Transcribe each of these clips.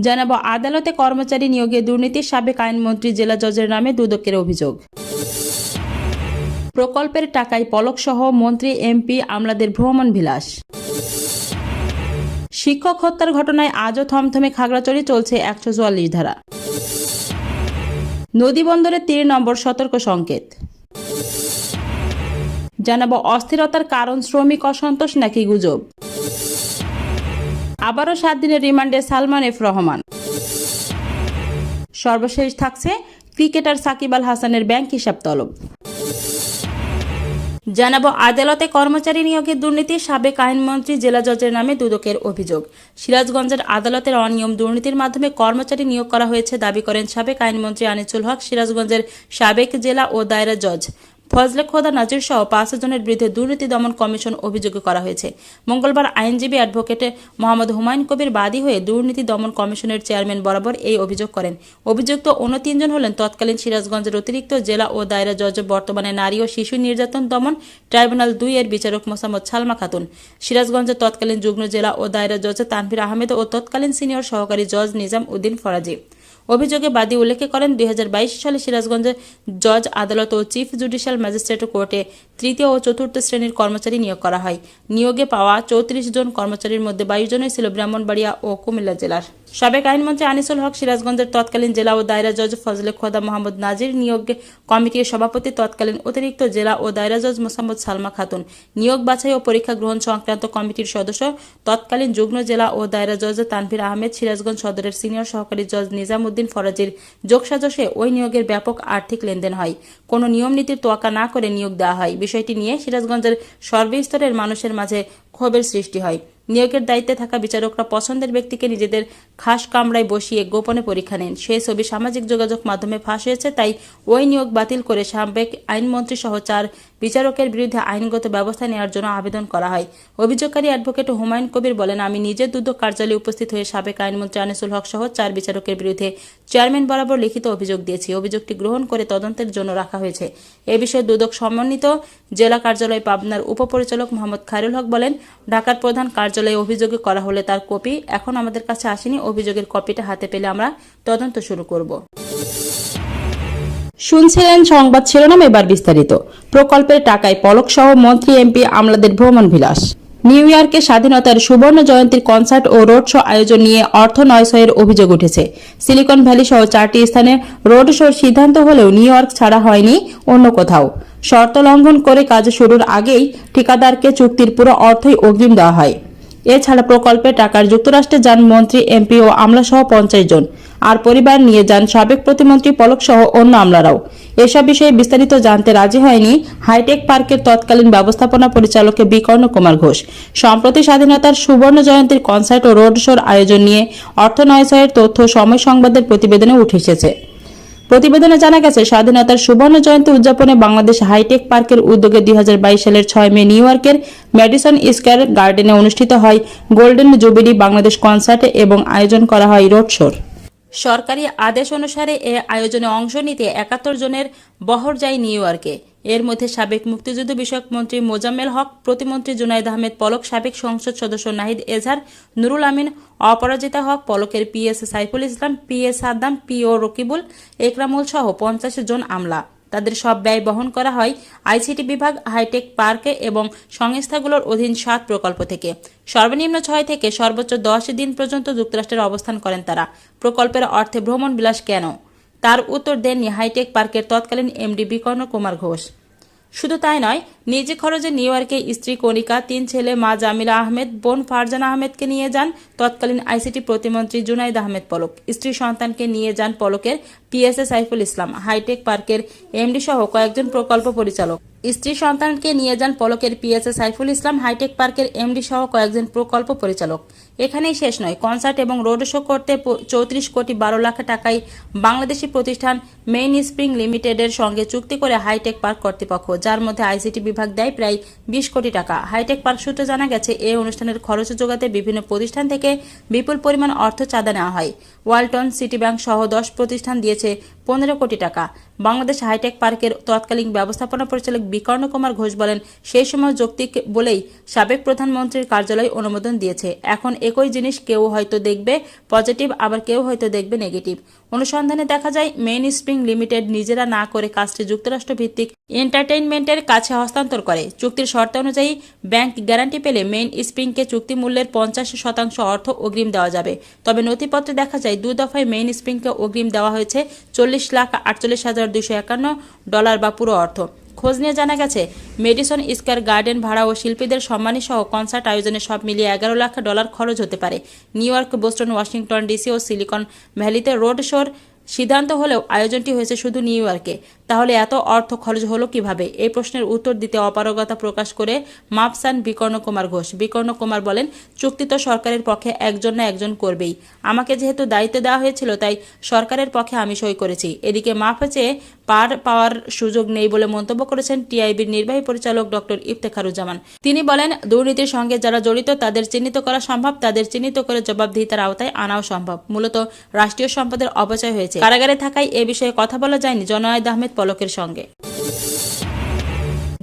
জানাবো আদালতে কর্মচারী নিয়োগে দুর্নীতির সাবেক আইনমন্ত্রী জেলা জজের নামে দুদকের অভিযোগ। প্রকল্পের টাকায় পলক সহ মন্ত্রী এমপি আমলাদের ভ্রমণ বিলাস। শিক্ষক হত্যার ঘটনায় আজও থমথমে খাগড়াছড়ি, চলছে 144 ধারা। নদী বন্দরে 3 নম্বর সতর্ক সংকেত। জানাবো অস্থিরতার কারণ শ্রমিক অসন্তোষ নাকি গুজব। আবারও 7 দিনের রিমান্ডে সালমান এফ রহমান। সর্বশেষ থাকছে ক্রিকেটার সাকিব আল হাসানের ব্যাংক হিসাব তলব। জানাবো আদালতে কর্মচারী নিয়োগে দুর্নীতি, সাবেক আইনমন্ত্রী জেলা জজের নামে দুদকের অভিযোগ। সিরাজগঞ্জের আদালতের অনিয়ম দুর্নীতির মাধ্যমে কর্মচারী নিয়োগ করা হয়েছে দাবি করেন সাবেক আইনমন্ত্রী আনিসুল হক। সিরাজগঞ্জের সাবেক জেলা ও দায়রা জজ ফজলে খোদা নাজির সহ 5 জনের বিরুদ্ধে দুর্নীতি দমন কমিশন অভিযোগ করা হয়েছে। মঙ্গলবার আইনজীবী অ্যাডভোকেট মোহাম্মদ হুমায়ুন কবির বাদী হয়ে দুর্নীতি দমন কমিশনের চেয়ারম্যান বরাবর এই অভিযোগ করেন। অভিযুক্ত 29 জন হলেন তৎকালীন সিরাজগঞ্জের অতিরিক্ত জেলা ও দায়রা জজ, বর্তমানে নারী ও শিশু নির্যাতন দমন ট্রাইব্যুনাল 2 এর বিচারক মোসাম্মদ সালমা খাতুন, সিরাজগঞ্জের তৎকালীন যুগ্ম জেলা ও দায়রা জজ তানভীর আহমেদ ও তৎকালীন সিনিয়র সহকারী জজ নিজাম উদ্দিন ফরাজি। অভিযোগে বাদী উল্লেখ করেন 2022 সালে সিরাজগঞ্জে জজ আদালত ও চিফ জুডিশিয়াল ম্যাজিস্ট্রেট কোর্টে 3য় ও 4র্থ শ্রেণীর কর্মচারী নিয়োগ করা হয়। নিয়োগে পাওয়া 34 জন কর্মচারীর মধ্যে 22 জনই ছিল ব্রাহ্মণবাড়িয়া ও কুমিল্লা জেলার। সাবেক আইনমন্ত্রী আনিসুল হক, সিরাজগঞ্জের তৎকালীন জেলা ও দায়রা জজ ফজলে খোদা মোহাম্মদ নাজির, নিয়োগ কমিটির সভাপতি তৎকালীন অতিরিক্ত জেলা ও দায়রা জজ মোসাম্মদ সালমা খাতুন, নিয়োগ বাছাই ও পরীক্ষা গ্রহণ সংক্রান্ত কমিটির সদস্য তৎকালীন যুগ্ম জেলা ও দায়রা জজ তানভীর আহমেদ, সিরাজগঞ্জ সদরের সিনিয়র সহকারী জজ নিজাম উদ্দিন ফরাজির যোগসাজশে ওই নিয়োগের ব্যাপক আর্থিক লেনদেন হয়। কোনো নিয়ম নীতির তোয়াক্কা না করে নিয়োগ দেওয়া হয়। বিষয়টি নিয়ে সিরাজগঞ্জের সর্বস্তরের মানুষের মাঝে ক্ষোভের সৃষ্টি হয়। নিয়োগের দায়িত্বে থাকা বিচারকরা পছন্দের ব্যক্তিকে নিজেদের খাস কামরায় বসিয়ে গোপনে পরীক্ষা নেন। সেই ছবি সামাজিক যোগাযোগ মাধ্যমে ফাঁস হয়েছে। তাই ওই নিয়োগ বাতিল করে সাবেক আইনমন্ত্রী সহ 4 বিচারকের বিরুদ্ধে আইনগত ব্যবস্থা নেওয়ার জন্য আবেদন করা হয়। অভিযোগকারী অ্যাডভোকেট হুমায়ুন কবির বলেন, আমি নিজে দুদক কার্যালয়ে উপস্থিত হয়ে সাবেক আইনমন্ত্রী আনিসুল হক সহ 4 বিচারকের বিরুদ্ধে চেয়ারম্যান বরাবর লিখিত অভিযোগ দিয়েছি। অভিযোগটি গ্রহণ করে তদন্তের জন্য রাখা হয়েছে। এ বিষয়ে দুদক সমন্বিত জেলা কার্যালয় পাবনার উপপরিচালক মোহাম্মদ খায়রুল হক বলেন, ঢাকার প্রধান কার্যালয়ে অভিযোগ করা হলে তার কপি এখন আমাদের কাছে আসেনি। অভিযোগের কপিটা হাতে পেলে আমরা তদন্ত শুরু করব। শুনছিলেন সংবাদ শিরোনাম, এবার বিস্তারিত। প্রকল্পের টাকায় পলক সহ মন্ত্রী এমপি আমলাদের ভ্রমণ বিলাস। নিউ ইয়র্কে স্বাধীনতার সুবর্ণ জয়ন্তীর কনসার্ট ও রোড শো আয়োজন নিয়ে অর্থ নয়ছয়ের অভিযোগ উঠেছে। সিলিকন ভ্যালি সহ 4টি স্থানে রোড শোর সিদ্ধান্ত হলেও নিউ ইয়র্ক ছাড়া হয়নি অন্য কোথাও। শর্ত লঙ্ঘন করে কাজ শুরুর আগেই ঠিকাদারকে চুক্তির পুরো অর্থই অগ্রিম দেওয়া হয়। এছাড়া প্রকল্পের টাকার যুক্তরাষ্ট্রে যান মন্ত্রী, এমপি ও আমলা সহ 50 জন, আর পরিবার নিয়ে যান সাবেক প্রতিমন্ত্রী পলক সহ অন্য আমলারাও। এসব বিষয়ে বিস্তারিত জানতে রাজি হয়নি হাইটেক পার্কের তৎকালীন ব্যবস্থাপনা পরিচালক বিকর্ণ কুমার ঘোষ। সম্প্রতি স্বাধীনতার সুবর্ণ জয়ন্তীর কনসার্ট ও রোড শোর আয়োজন নিয়ে অর্থ নয়ছয়ের তথ্য সময় সংবাদের প্রতিবেদনে উঠে এসেছে। প্রতিবেদনে জানা গেছে, স্বাধীনতার সুবর্ণ জয়ন্তী উদযাপনে বাংলাদেশ হাইটেক পার্কের উদ্যোগে 2022 সালের 6 মে নিউ ইয়র্কের ম্যাডিসন স্কয়ার গার্ডেনে অনুষ্ঠিত হয় গোল্ডেন জুবিলি বাংলাদেশ কনসার্ট এবং আয়োজন করা হয় রোড শোর। সরকারি আদেশ অনুসারে এ আয়োজনে অংশ নিতে 71 জনের বহর যায় নিউ ইয়র্কে। এর মধ্যে সাবেক মুক্তিযুদ্ধ বিষয়ক মন্ত্রী মোজাম্মেল হক, প্রতিমন্ত্রী জুনাইদ আহমেদ পলক, সাবেক সংসদ সদস্য নাহিদ এজাহার, নুরুল আমিন, অপরাজিতা হক, পলকের পিএস সাইফুল ইসলাম, পিএস সাদ্দাম, পিও রকিবুল একরামুল সহ 50 জন আমলা। তাদের সব ব্যয় বহন করা হয় আইসিটি বিভাগ, হাইটেক পার্কে এবং সংস্থাগুলোর অধীন 7 প্রকল্প থেকে। সর্বনিম্ন 6 থেকে সর্বোচ্চ 10 দিন পর্যন্ত যুক্তরাষ্ট্রের অবস্থান করেন তারা। প্রকল্পের অর্থে ভ্রমণ বিলাস কেন, তার উত্তর দেননি হাইটেক পার্কের তৎকালীন এমডি বিকর্ণ কুমার ঘোষ। শুধু তাই নয়, নিজে খরচে নিউ ইয়র্কে স্ত্রী কণিকা, 3 ছেলে, মা জামিলা আহমেদ, বোন ফারজানা আহমেদকে নিয়ে যান তৎকালীন আইসিটি প্রতিমন্ত্রী জুনাইদ আহমেদ পলক। স্ত্রী সন্তানকে নিয়ে যান পলকের পিএসএ সাইফুল ইসলাম, হাইটেক পার্কের এমডি সহ কয়েকজন প্রকল্প পরিচালক। স্ত্রী সন্তানকে নিয়ে যান পলকের পিএসএ সাইফুল ইসলাম, হাইটেক পার্কের এমডি সহ কয়েকজন প্রকল্প পরিচালক। এখানেই শেষ নয়, কনসার্ট এবং রোড শো করতে 34 কোটি 12 লাখ টাকায় বাংলাদেশি প্রতিষ্ঠান মেইন স্প্রিং লিমিটেডের সঙ্গে চুক্তি করে হাইটেক পার্ক কর্তৃপক্ষ, যার মধ্যে আইসিটি বিভাগ দেয় প্রায় 20 কোটি টাকা। হাইটেক পার্ক সূত্রে জানা গেছে, এই অনুষ্ঠানের খরচ যোগাতে বিভিন্ন প্রতিষ্ঠান থেকে বিপুল পরিমাণ অর্থ চাঁদা নেওয়া হয়। ওয়ালটন, সিটি ব্যাংক সহ 10 প্রতিষ্ঠান দিয়েছে 15 কোটি টাকা। বাংলাদেশ হাইটেক পার্কের তৎকালীন ব্যবস্থাপনা পরিচালক বিকর্ণ কুমার ঘোষ বলেন, সেই সময় যৌক্তিক বলেই সাবেক প্রধানমন্ত্রীর কার্যালয় অনুমোদন দিয়েছে। এখন একই জিনিস কেউ হয়তো দেখবে পজিটিভ, আবার কেউ হয়তো দেখবে নেগেটিভ। অনুসন্ধানে দেখা যায় মেইন স্প্রিং লিমিটেড নিজেরা না করে কাজটি যুক্তরাষ্ট্র ভিত্তিক এন্টারটেইনমেন্টের কাছে হস্তান্তর করে। চুক্তির শর্ত অনুযায়ী ব্যাংক গ্যারান্টি পেলে মেইন স্প্রিংকে চুক্তি মূল্যের 50% অর্থ অগ্রিম দেওয়া যাবে। তবে নথিপত্রে দেখা যায় 2 দফায় মেইন স্প্রিংকে অগ্রিম দেওয়া হয়েছে $40,48,051 বা পুরো অর্থ। খোঁজ নিয়ে জানা গেছে, মেডিসন স্কয়ার গার্ডেন ভাড়া ও শিল্পীদের সম্মানী সহ কনসার্ট আয়োজনে সব মিলিয়ে $11 লাখ খরচ হতে পারে। New York, Boston, Washington DC ও সিলিকন ভ্যালিতে রোড শোর সিদ্ধান্ত হলেও আয়োজনটি হয়েছে শুধু নিউ ইয়র্কে। তাহলে এত অর্থ খরচ হলো কিভাবে? এই প্রশ্নের উত্তর দিতে অপারগতা প্রকাশ করে মাপ চান বিকর্ণ কুমার ঘোষ। বিকর্ণ কুমার বলেন, চুক্তি তো সরকারের পক্ষে একজন না একজন করবেই। আমাকে যেহেতু দায়িত্ব দেওয়া হয়েছিল, তাই সরকারের পক্ষে আমি সই করেছি। এদিকে মাপ চেয়ে পার পাওয়ার সুযোগ নেই বলে মন্তব্য করেছেন টিআইবির নির্বাহী পরিচালক ডক্টর ইফতেখারুজ্জামান। তিনি বলেন, দুর্নীতির সঙ্গে যারা জড়িত তাদের চিহ্নিত করা সম্ভব, তাদের চিহ্নিত করে জবাবদিহিতার আওতায় আনাও সম্ভব। মূলত রাষ্ট্রীয় সম্পদের অপচয় হয়েছে। কারাগারে থাকায় এ বিষয়ে কথা বলা যায়নি জনায়েদ আহমেদ পলকের সঙ্গে।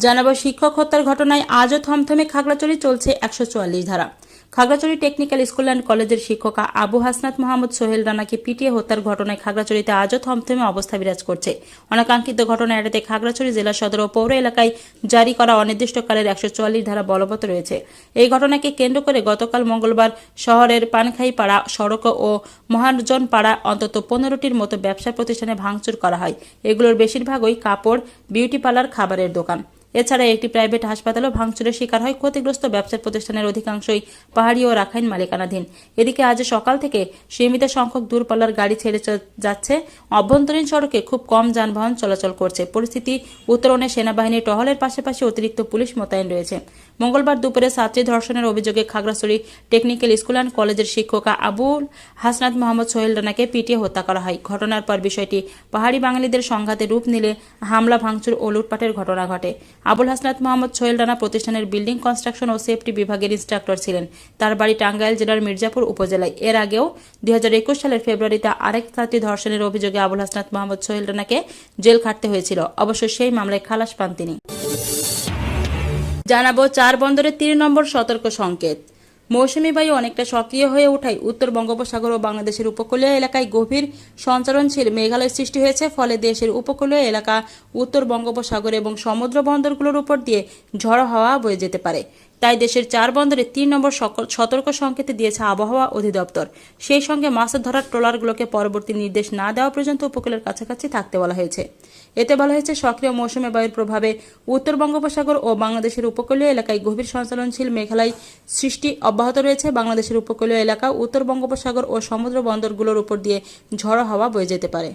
জানাবো, শিক্ষক হত্যার ঘটনায় আজও থমথমে খাগড়াছড়ি, চলছে 144 ধারা। খাগড়াছড়ি টেকনিক্যাল স্কুল অ্যান্ড কলেজের শিক্ষক আবু হাসনাত মোহাম্মদ সোহেল রানাকে পিটিয়ে হত্যার ঘটনায় খাগড়াছড়িতে আজও থমথমে অবস্থা বিরাজ করছে। অনাকাঙ্ক্ষিত ঘটনা এড়াতে খাগড়াছড়ি জেলা সদর ও পৌর এলাকায় জারি করা অনির্দিষ্টকালের 144 ধারা বলবৎ রয়েছে। এই ঘটনাকে কেন্দ্র করে গতকাল মঙ্গলবার শহরের পানখাইপাড়া সড়ক ও মহাজনপাড়া অন্তত 15টির মতো ব্যবসা প্রতিষ্ঠানে ভাঙচুর করা হয়। এগুলোর বেশিরভাগই কাপড়, বিউটি পার্লার, খাবারের দোকান। এছাড়া একটি প্রাইভেট হাসপাতালও ভাঙচুরের শিকার হয়। ক্ষতিগ্রস্ত ব্যবসার প্রতিষ্ঠানের অধিকাংশই পাহাড়ি ও রাখাইন মালিকানাধীন। এদিকে আজ সকাল থেকে সীমিত সংখ্যক দূরপাল্লার গাড়ি ছেড়ে যাচ্ছে। অভ্যন্তরীণ সড়কে খুব কম যানবাহন চলাচল করছে। পরিস্থিতি উত্তরণে সেনাবাহিনীর টহলের পাশাপাশি অতিরিক্ত পুলিশ মোতায়েন রয়েছে। মঙ্গলবার দুপুরে ছাত্রী ধর্ষণের অভিযোগে খাগড়াছড়ি টেকনিক্যাল স্কুল অ্যান্ড কলেজের শিক্ষক আবুল হাসনাত মোহাম্মদ সোহেল রানাকে পিটিয়ে হত্যা করা হয়। ঘটনার পর বিষয়টি পাহাড়ি বাঙালিদের সংঘাতে রূপ নিলে হামলা, ভাঙচুর ও লুটপাটের ঘটনা ঘটে। আবুল হাসনাত মোহাম্মদ সোহেল রানা প্রতিষ্ঠানের বিল্ডিং কনস্ট্রাকশন ও সেফটি বিভাগের ইন্সট্রাক্টর ছিলেন। তার বাড়ি টাঙ্গাইল জেলার মির্জাপুর উপজেলায়। এর আগেও 2021 সালের ফেব্রুয়ারিতে আরেক ছাত্রী ধর্ষণের অভিযোগে আবুল হাসনাত মোহাম্মদ সোহেল রানাকে জেল খাটতে হয়েছিল। অবশ্য সেই মামলায় খালাস পান তিনি। জানাবো, 4 বন্দরের 3 নম্বর সতর্ক সংকেত। মৌসুমী বায়ু অনেকটা সক্রিয় হয়ে ওঠায় উত্তর বঙ্গোপসাগর ও বাংলাদেশের উপকূলীয় এলাকায় গভীর সঞ্চারণশীল মেঘালয় সৃষ্টি হয়েছে। ফলে দেশের উপকূলীয় এলাকা, উত্তর বঙ্গোপসাগর এবং সমুদ্র বন্দরগুলোর উপর দিয়ে ঝড়ো হাওয়া বয়ে যেতে পারে। তাই দেশের 4 বন্দরে 3 নম্বর সতর্ক সংকেত দিয়েছে আবহাওয়া অধিদপ্তর। সেই সঙ্গে মাছ ধরার ট্রলারগুলোকে পরবর্তী নির্দেশ না দেওয়া পর্যন্ত উপকূলের কাছাকাছি থাকতে বলা হয়েছে। এতে বলা হয়েছে, সক্রিয় মৌসুমী বায়ুর প্রভাবে উত্তর বঙ্গোপসাগর ও বাংলাদেশের উপকূলীয় এলাকায় গভীর সঞ্চালনশীল মেঘালয় সৃষ্টি অব্যাহত রয়েছে। বাংলাদেশের উপকূলীয় এলাকা, উত্তর বঙ্গোপসাগর ও সমুদ্র বন্দরগুলোর উপর দিয়ে ঝড়ো হাওয়া বয়ে যেতে পারে।